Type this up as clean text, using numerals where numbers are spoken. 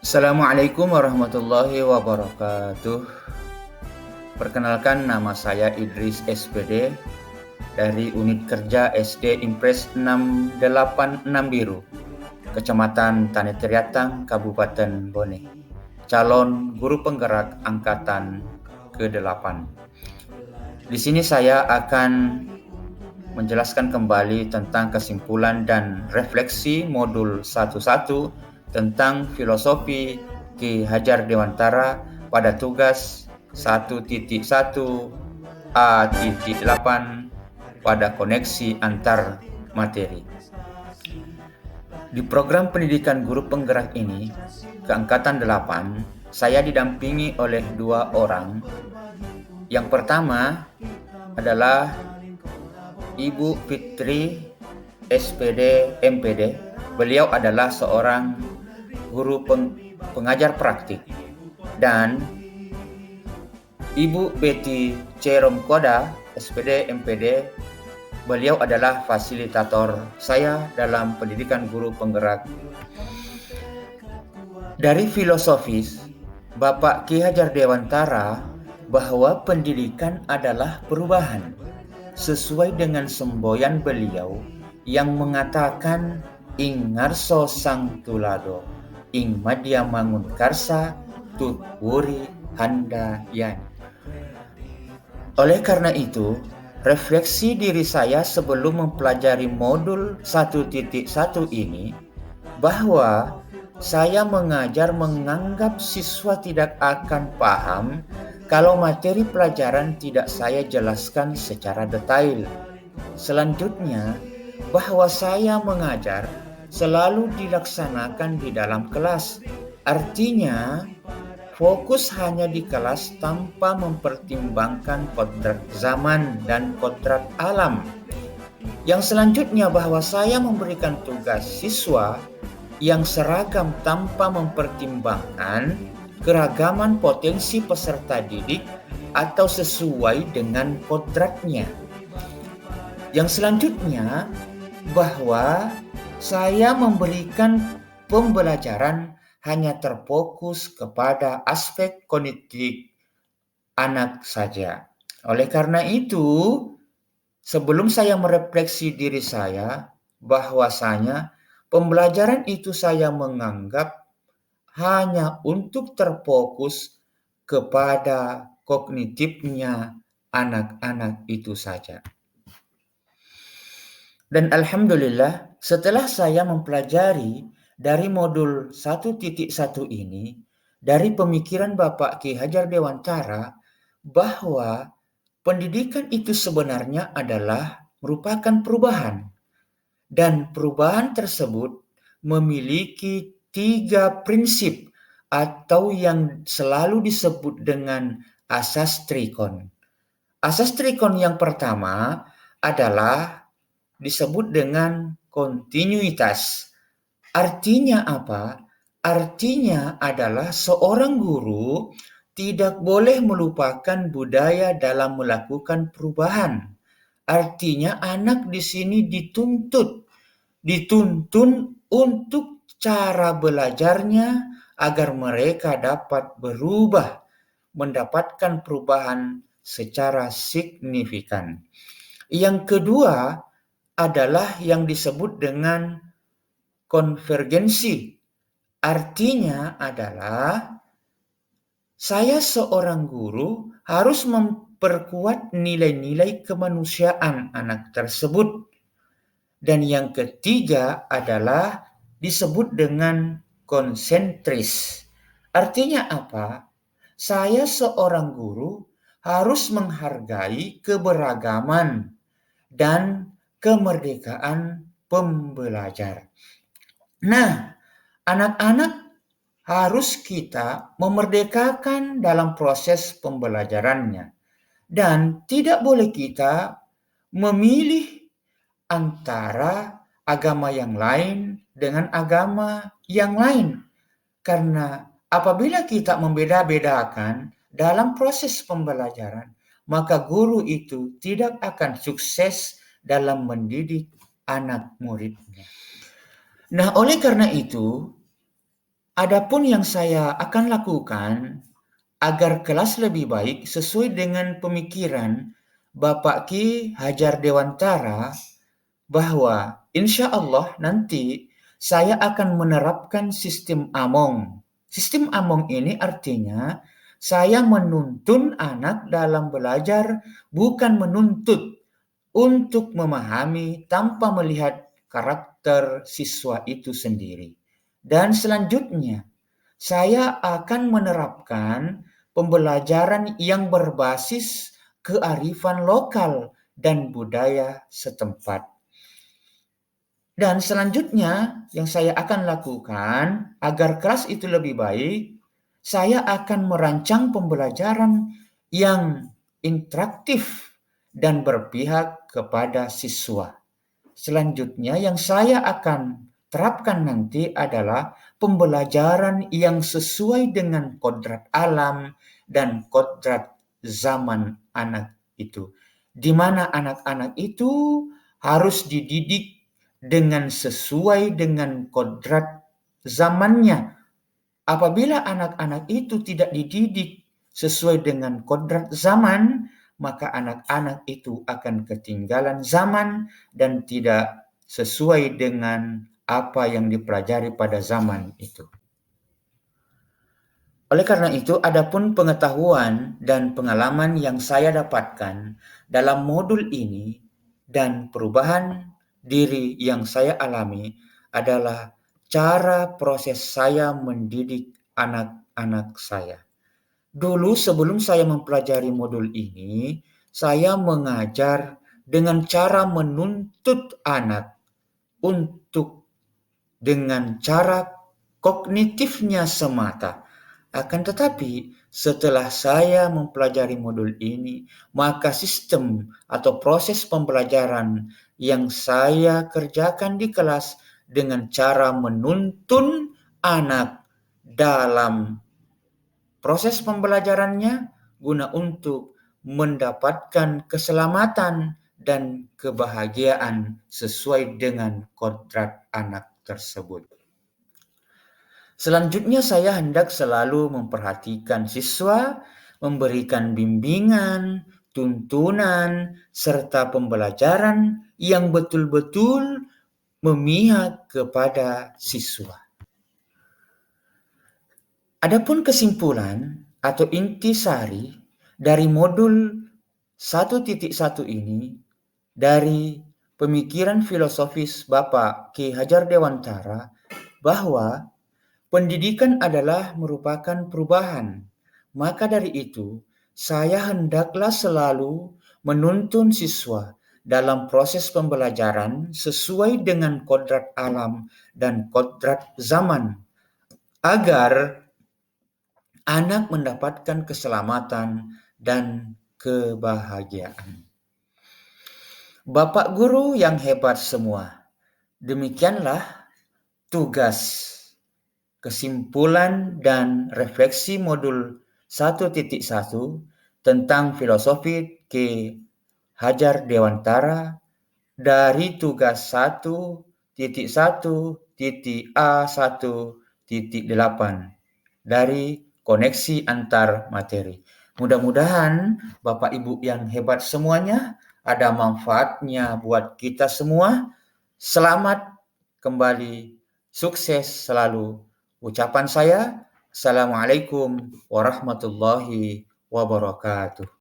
Assalamualaikum warahmatullahi wabarakatuh. Perkenalkan, nama saya Idris SPD dari Unit Kerja SD Impres 686 Biru, Kecamatan Tani Teriatang, Kabupaten Bone. Calon guru penggerak angkatan ke-8. Di sini saya akan menjelaskan kembali tentang kesimpulan dan refleksi modul 11 tentang filosofi Ki Hajar Dewantara pada tugas 1.1 A.8 pada koneksi antar materi. Di program pendidikan guru penggerak ini, keangkatan 8, saya didampingi oleh 2 orang. Yang pertama adalah Ibu Fitri SPD MPD. Beliau adalah seorang guru pengajar praktik. Dan Ibu Betty Ceromkoda SPD MPD. Beliau adalah fasilitator saya dalam pendidikan guru penggerak. Dari filosofis Bapak Ki Hajar Dewantara bahwa pendidikan adalah perubahan, sesuai dengan semboyan beliau yang mengatakan ing ngarso sang tulado, ing madya mangun karsa, tut wuri handa yan. Oleh karena itu, refleksi diri saya sebelum mempelajari modul 1.1 ini, bahwa saya mengajar menganggap siswa tidak akan paham kalau materi pelajaran tidak saya jelaskan secara detail. Selanjutnya, bahwa saya mengajar selalu dilaksanakan di dalam kelas. Artinya, fokus hanya di kelas tanpa mempertimbangkan kodrat zaman dan kodrat alam. Yang selanjutnya, bahwa saya memberikan tugas siswa yang seragam tanpa mempertimbangkan keragaman potensi peserta didik atau sesuai dengan kodratnya. Yang selanjutnya, bahwa saya memberikan pembelajaran hanya terfokus kepada aspek kognitif anak saja. Oleh karena itu, sebelum saya merefleksi diri saya, bahwasanya pembelajaran itu saya menganggap hanya untuk terfokus kepada kognitifnya anak-anak itu saja. Dan alhamdulillah, setelah saya mempelajari dari modul 1.1 ini, dari pemikiran Bapak Ki Hajar Dewantara, bahwa pendidikan itu sebenarnya adalah merupakan perubahan. Dan perubahan tersebut memiliki 3 prinsip atau yang selalu disebut dengan asas trikon. Asas trikon yang pertama adalah disebut dengan kontinuitas. Artinya apa? Artinya adalah seorang guru tidak boleh melupakan budaya dalam melakukan perubahan. Artinya anak di sini dituntun untuk cara belajarnya agar mereka dapat berubah, mendapatkan perubahan secara signifikan. Yang kedua adalah yang disebut dengan konvergensi. Artinya adalah saya seorang guru harus memperkuat nilai-nilai kemanusiaan anak tersebut. Dan yang ketiga adalah disebut dengan konsentris. Artinya apa? Saya seorang guru harus menghargai keberagaman dan kemerdekaan pembelajar. Nah, anak-anak harus kita memerdekakan dalam proses pembelajarannya. Dan tidak boleh kita memilih antara agama yang lain dengan agama yang lain. Karena apabila kita membeda-bedakan dalam proses pembelajaran, maka guru itu tidak akan sukses dalam mendidik anak muridnya. Nah, oleh karena itu, Adapun yang saya akan lakukan agar kelas lebih baik sesuai dengan pemikiran Bapak Ki Hajar Dewantara, bahwa insya Allah nanti saya akan menerapkan sistem Among. Sistem Among ini artinya saya menuntun anak dalam belajar, bukan menuntut untuk memahami tanpa melihat karakter siswa itu sendiri. Dan selanjutnya, saya akan menerapkan pembelajaran yang berbasis kearifan lokal dan budaya setempat. Dan selanjutnya yang saya akan lakukan agar kelas itu lebih baik, saya akan merancang pembelajaran yang interaktif dan berpihak kepada siswa. Selanjutnya yang saya akan terapkan nanti adalah pembelajaran yang sesuai dengan kodrat alam dan kodrat zaman anak itu. Di mana anak-anak itu harus dididik dengan sesuai dengan kodrat zamannya. Apabila anak-anak itu tidak dididik sesuai dengan kodrat zaman, maka anak-anak itu akan ketinggalan zaman dan tidak sesuai dengan apa yang dipelajari pada zaman itu. Oleh karena itu, adapun pengetahuan dan pengalaman yang saya dapatkan dalam modul ini dan perubahan diri yang saya alami adalah cara proses saya mendidik anak-anak saya. Dulu sebelum saya mempelajari modul ini, saya mengajar dengan cara menuntut anak untuk dengan cara kognitifnya semata. Akan tetapi setelah saya mempelajari modul ini, maka sistem atau proses pembelajaran yang saya kerjakan di kelas dengan cara menuntun anak dalam proses pembelajarannya guna untuk mendapatkan keselamatan dan kebahagiaan sesuai dengan kodrat anak tersebut. Selanjutnya saya hendak selalu memperhatikan siswa, memberikan bimbingan, tuntunan, serta pembelajaran yang betul-betul memihak kepada siswa. Adapun kesimpulan atau intisari dari modul 1.1 ini dari pemikiran filosofis Bapak Ki Hajar Dewantara bahwa pendidikan adalah merupakan perubahan. Maka dari itu, saya hendaklah selalu menuntun siswa dalam proses pembelajaran sesuai dengan kodrat alam dan kodrat zaman, agar anak mendapatkan keselamatan dan kebahagiaan. Bapak guru yang hebat semua, demikianlah tugas, kesimpulan dan refleksi modul 1.1 tentang filosofi Ki Hajar Dewantara dari tugas 1.1.A1.8 dari koneksi antar materi. Mudah-mudahan Bapak Ibu yang hebat semuanya ada manfaatnya buat kita semua. Selamat kembali, sukses selalu. Ucapan saya, Assalamualaikum warahmatullahi wabarakatuh.